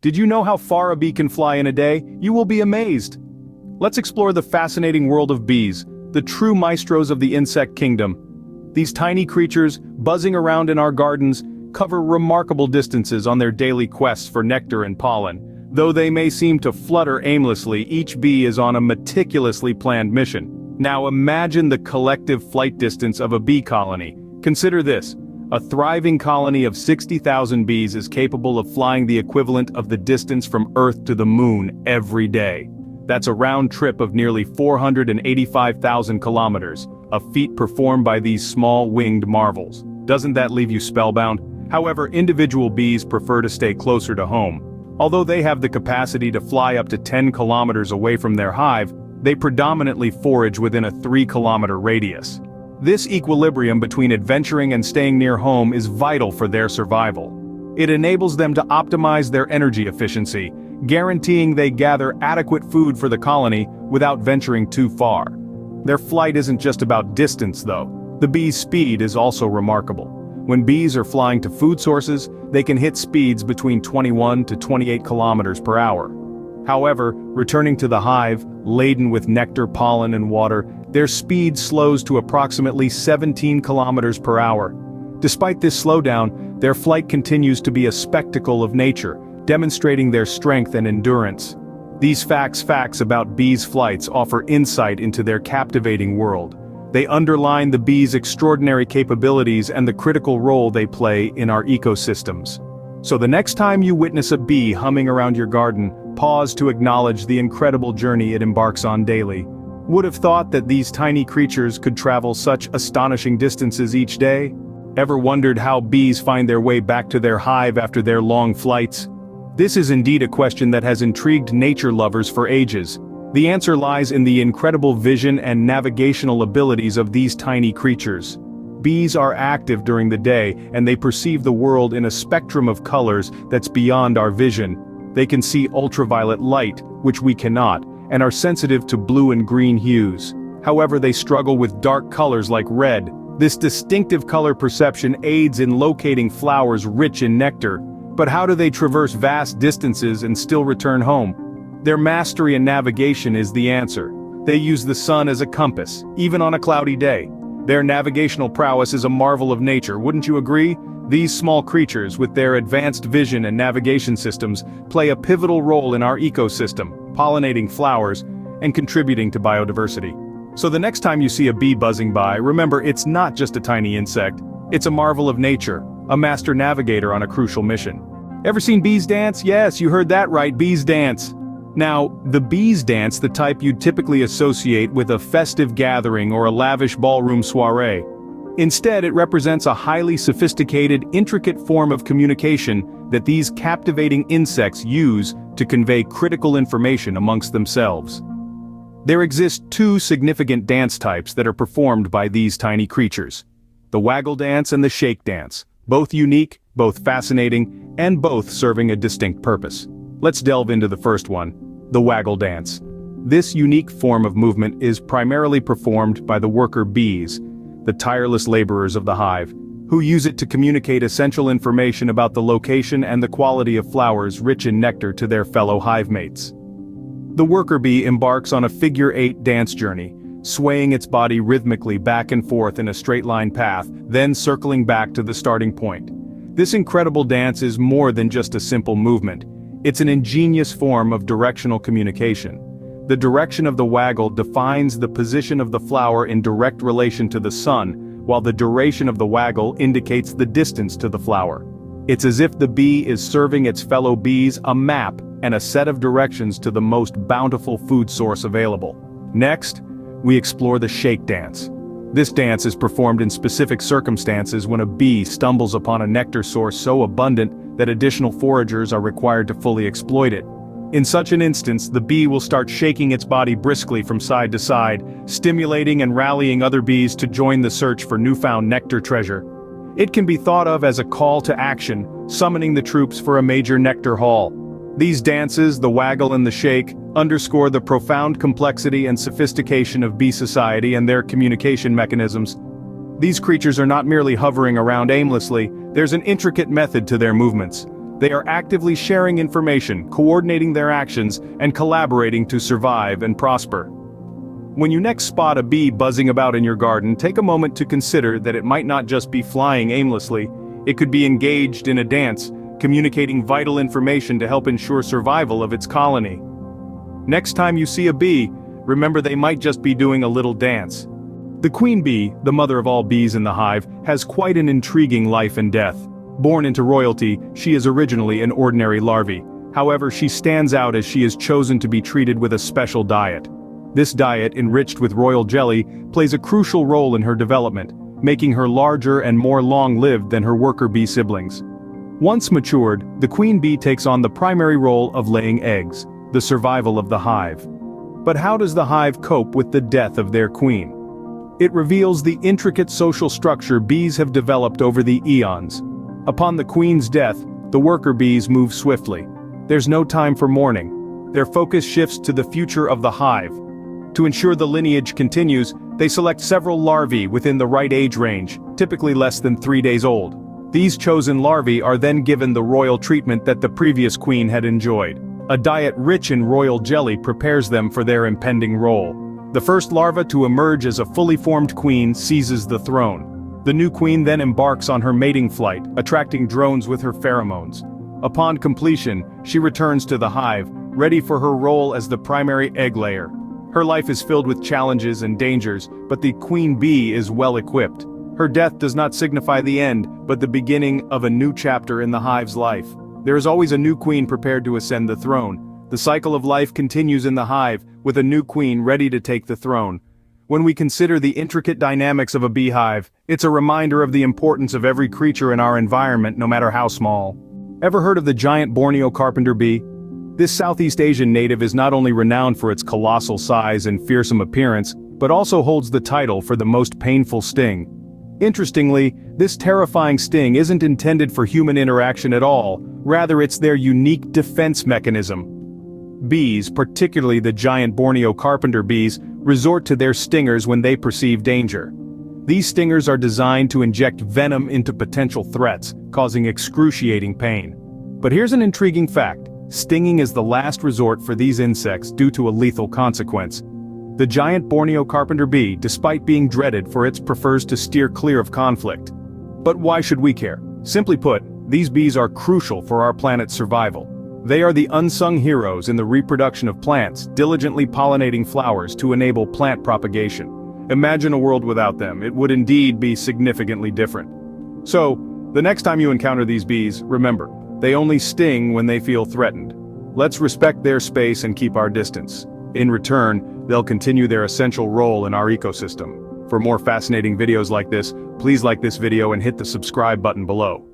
Did you know how far a bee can fly in a day? You will be amazed. Let's explore the fascinating world of bees, the true maestros of the insect kingdom. These tiny creatures, buzzing around in our gardens, cover remarkable distances on their daily quests for nectar and pollen. Though they may seem to flutter aimlessly, each bee is on a meticulously planned mission. Now imagine the collective flight distance of a bee colony. Consider this. A thriving colony of 60,000 bees is capable of flying the equivalent of the distance from Earth to the Moon every day. That's a round trip of nearly 485,000 kilometers, a feat performed by these small winged marvels. Doesn't that leave you spellbound? However, individual bees prefer to stay closer to home. Although they have the capacity to fly up to 10 kilometers away from their hive, they predominantly forage within a 3-kilometer radius. This equilibrium between adventuring and staying near home is vital for their survival. It enables them to optimize their energy efficiency, guaranteeing they gather adequate food for the colony without venturing too far. Their flight isn't just about distance though. The bee's speed is also remarkable. When bees are flying to food sources, they can hit speeds between 21 to 28 kilometers per hour. However, returning to the hive, laden with nectar, pollen, and water, their speed slows to approximately 17 kilometers per hour. Despite this slowdown, their flight continues to be a spectacle of nature, demonstrating their strength and endurance. These facts about bees' flights offer insight into their captivating world. They underline the bees' extraordinary capabilities and the critical role they play in our ecosystems. So the next time you witness a bee humming around your garden, pause to acknowledge the incredible journey it embarks on daily. Would have thought that these tiny creatures could travel such astonishing distances each day? Ever wondered how bees find their way back to their hive after their long flights? This is indeed a question that has intrigued nature lovers for ages. The answer lies in the incredible vision and navigational abilities of these tiny creatures. Bees are active during the day, and they perceive the world in a spectrum of colors that's beyond our vision. They can see ultraviolet light, which we cannot, and are sensitive to blue and green hues. However, they struggle with dark colors like red. This distinctive color perception aids in locating flowers rich in nectar. But how do they traverse vast distances and still return home? Their mastery in navigation is the answer. They use the sun as a compass, even on a cloudy day. Their navigational prowess is a marvel of nature, wouldn't you agree? These small creatures, with their advanced vision and navigation systems, play a pivotal role in our ecosystem, pollinating flowers and contributing to biodiversity. So the next time you see a bee buzzing by, remember it's not just a tiny insect. It's a marvel of nature, a master navigator on a crucial mission. Ever seen bees dance? Yes, you heard that right, bees dance. Now, the bees dance, the type you'd typically associate with a festive gathering or a lavish ballroom soiree. Instead, it represents a highly sophisticated, intricate form of communication that these captivating insects use to convey critical information amongst themselves. There exist two significant dance types that are performed by these tiny creatures: the waggle dance and the shake dance, both unique, both fascinating, and both serving a distinct purpose. Let's delve into the first one, the waggle dance. This unique form of movement is primarily performed by the worker bees, the tireless laborers of the hive, who use it to communicate essential information about the location and the quality of flowers rich in nectar to their fellow hive mates. The worker bee embarks on a figure-8 dance journey, swaying its body rhythmically back and forth in a straight-line path, then circling back to the starting point. This incredible dance is more than just a simple movement. It's an ingenious form of directional communication. The direction of the waggle defines the position of the flower in direct relation to the sun, while the duration of the waggle indicates the distance to the flower. It's as if the bee is serving its fellow bees a map and a set of directions to the most bountiful food source available. Next, we explore the shake dance. This dance is performed in specific circumstances when a bee stumbles upon a nectar source so abundant that additional foragers are required to fully exploit it. In such an instance, the bee will start shaking its body briskly from side to side, stimulating and rallying other bees to join the search for newfound nectar treasure. It can be thought of as a call to action, summoning the troops for a major nectar haul. These dances, the waggle and the shake, underscore the profound complexity and sophistication of bee society and their communication mechanisms. These creatures are not merely hovering around aimlessly, there's an intricate method to their movements. They are actively sharing information, coordinating their actions, and collaborating to survive and prosper. When you next spot a bee buzzing about in your garden, take a moment to consider that it might not just be flying aimlessly, it could be engaged in a dance, communicating vital information to help ensure survival of its colony. Next time you see a bee, remember they might just be doing a little dance. The queen bee, the mother of all bees in the hive, has quite an intriguing life and death. Born into royalty, she is originally an ordinary larvae. However, she stands out as she is chosen to be treated with a special diet. This diet, enriched with royal jelly, plays a crucial role in her development, making her larger and more long-lived than her worker bee siblings. Once matured, the queen bee takes on the primary role of laying eggs, the survival of the hive. But how does the hive cope with the death of their queen? It reveals the intricate social structure bees have developed over the eons. Upon the queen's death, the worker bees move swiftly. There's no time for mourning. Their focus shifts to the future of the hive. To ensure the lineage continues, they select several larvae within the right age range, typically less than 3 days old. These chosen larvae are then given the royal treatment that the previous queen had enjoyed. A diet rich in royal jelly prepares them for their impending role. The first larva to emerge as a fully formed queen seizes the throne. The new queen then embarks on her mating flight, attracting drones with her pheromones. Upon completion, she returns to the hive, ready for her role as the primary egg layer. Her life is filled with challenges and dangers, but the queen bee is well equipped. Her death does not signify the end, but the beginning of a new chapter in the hive's life. There is always a new queen prepared to ascend the throne. The cycle of life continues in the hive, with a new queen ready to take the throne. When we consider the intricate dynamics of a beehive, it's a reminder of the importance of every creature in our environment, no matter how small. Ever heard of the giant Borneo carpenter bee? This Southeast Asian native is not only renowned for its colossal size and fearsome appearance, but also holds the title for the most painful sting. Interestingly, this terrifying sting isn't intended for human interaction at all, rather it's their unique defense mechanism. Bees, particularly the giant Borneo carpenter bees, resort to their stingers when they perceive danger. These stingers are designed to inject venom into potential threats, causing excruciating pain. But here's an intriguing fact. Stinging is the last resort for these insects due to a lethal consequence. The giant Borneo carpenter bee, despite being dreaded for it, prefers to steer clear of conflict. But why should we care? Simply put, these bees are crucial for our planet's survival. They are the unsung heroes in the reproduction of plants, diligently pollinating flowers to enable plant propagation. Imagine a world without them. It would indeed be significantly different. So, the next time you encounter these bees, remember, they only sting when they feel threatened. Let's respect their space and keep our distance. In return, they'll continue their essential role in our ecosystem. For more fascinating videos like this, please like this video and hit the subscribe button below.